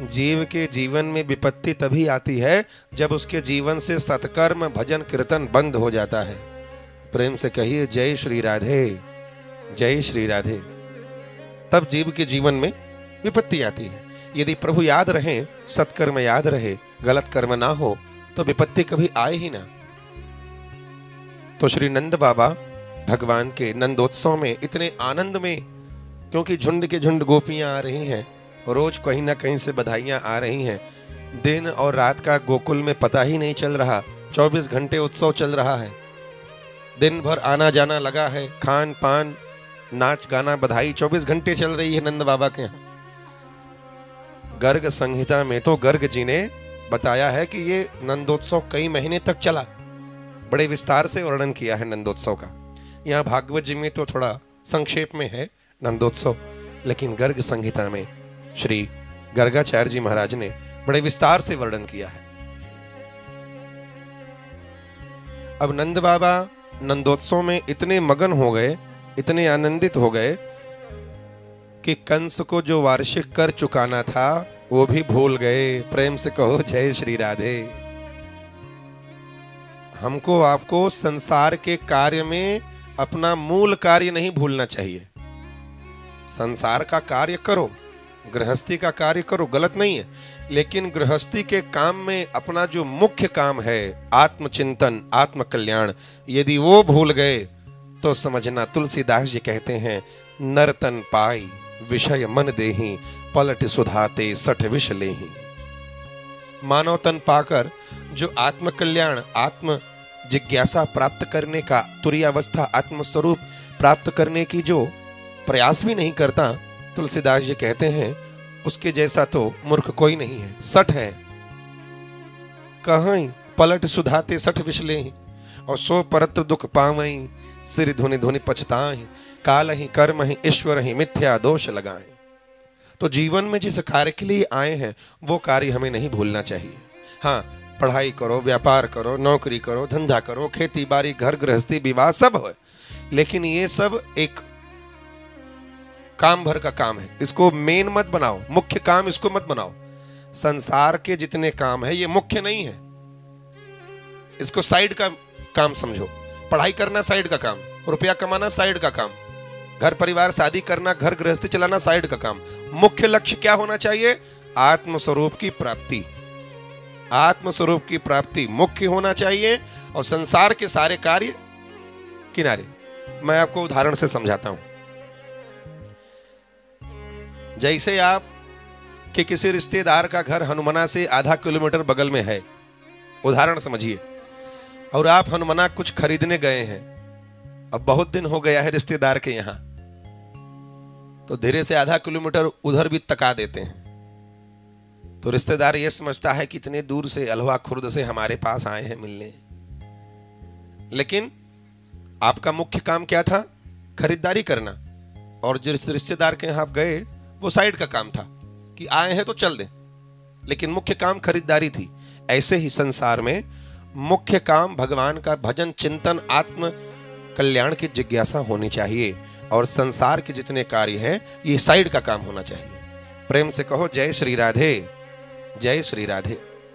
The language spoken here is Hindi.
जीव के जीवन में विपत्ति तभी आती है जब उसके जीवन से सत्कर्म भजन कीर्तन बंद हो जाता है। प्रेम से कहिए जय श्री राधे, जय श्री राधे। तब जीव के जीवन में विपत्ति आती है। यदि प्रभु याद रहे, सत्कर्म याद रहे, गलत कर्म ना हो, तो विपत्ति कभी आए ही ना। तो श्री नंद बाबा भगवान के नंदोत्सव में इतने आनंद में, क्योंकि झुंड के झुंड गोपियां आ रही हैं, रोज कहीं ना कहीं से बधाइयां आ रही हैं, दिन और रात का गोकुल में पता ही नहीं चल रहा, 24 घंटे उत्सव चल रहा है, दिन भर आना जाना लगा है, खान पान नाच गाना बधाई 24 घंटे चल रही है नंद बाबा के यहाँ। गर्ग संहिता में तो गर्ग जी ने बताया है कि ये नंदोत्सव कई महीने तक चला, बड़े विस्तार से वर्णन किया है नंदोत्सव का। यहाँ भागवत जी में तो थोड़ा संक्षेप में है नंदोत्सव, लेकिन गर्ग संहिता में श्री गर्गाचार्य जी महाराज ने बड़े विस्तार से वर्णन किया है। अब नंद बाबा नंदोत्सव में इतने मगन हो गए, इतने आनंदित हो गए कि कंस को जो वार्षिक कर चुकाना था वो भी भूल गए। प्रेम से कहो जय श्री राधे। हमको आपको संसार के कार्य में अपना मूल कार्य नहीं भूलना चाहिए। संसार का कार्य करो, गृहस्थी का कार्य करो, गलत नहीं है, लेकिन गृहस्थी के काम में अपना जो मुख्य काम है आत्मचिंतन, आत्मकल्याण, यदि वो भूल गए तो समझना, तुलसीदास जी कहते हैं, नरतन पाई विषय मन देही, पलट सुधाते सठ विष लेही। मानव तन पाकर जो आत्मकल्याण, आत्म जिज्ञासा प्राप्त करने का, तुरीयावस्था आत्मस्वरूप प्राप्त करने की जो प्रयास भी नहीं करता, तुलसीदास जी कहते हैं उसके जैसा तो मूर्ख कोई नहीं है। सठ है, कहीं पलट सुधाते सठ विष लेही, और सो परत्र दुख पावई, सिर धुनि धुनि पछताहि, काल ही कर्म ही ईश्वर ही मिथ्या दोष लगाए। तो जीवन में जिस कार्य के लिए आए हैं वो कार्य हमें नहीं भूलना चाहिए। हाँ, पढ़ाई करो, व्यापार करो, नौकरी करो, धंधा करो, खेती बाड़ी, घर गृहस्थी, विवाह सब हो, लेकिन ये सब एक काम भर का काम है, इसको मेन मत बनाओ, मुख्य काम इसको मत बनाओ। संसार के जितने काम है ये मुख्य नहीं है, इसको साइड का काम समझो। पढ़ाई करना साइड का काम, रुपया कमाना साइड का काम, घर परिवार शादी करना, घर गृहस्थी चलाना साइड का काम। मुख्य लक्ष्य क्या होना चाहिए? आत्मस्वरूप की प्राप्ति। आत्मस्वरूप की प्राप्ति मुख्य होना चाहिए, और संसार के सारे कार्य किनारे। मैं आपको उदाहरण से समझाता हूं। जैसे आप कि किसी रिश्तेदार का घर हनुमना से आधा किलोमीटर बगल में है, उदाहरण समझिए, और आप हनुमना कुछ खरीदने गए हैं, अब बहुत दिन हो गया है रिश्तेदार के यहां, तो धीरे से आधा किलोमीटर उधर भी तका देते हैं। तो रिश्तेदार ये समझता है कि इतने दूर से अलवा खुर्द से हमारे पास आए हैं मिलने, लेकिन आपका मुख्य काम क्या था? खरीदारी करना। और जिस रिश्तेदार के यहां आप गए वो साइड का काम था कि आए हैं तो चल दें, लेकिन मुख्य काम खरीदारी थी। ऐसे ही संसार में मुख्य काम भगवान का भजन, चिंतन, आत्म कल्याण की जिज्ञासा होनी चाहिए, और संसार के जितने कार्य हैं ये साइड का काम होना चाहिए। प्रेम से कहो जय श्री राधे, जय श्री राधे।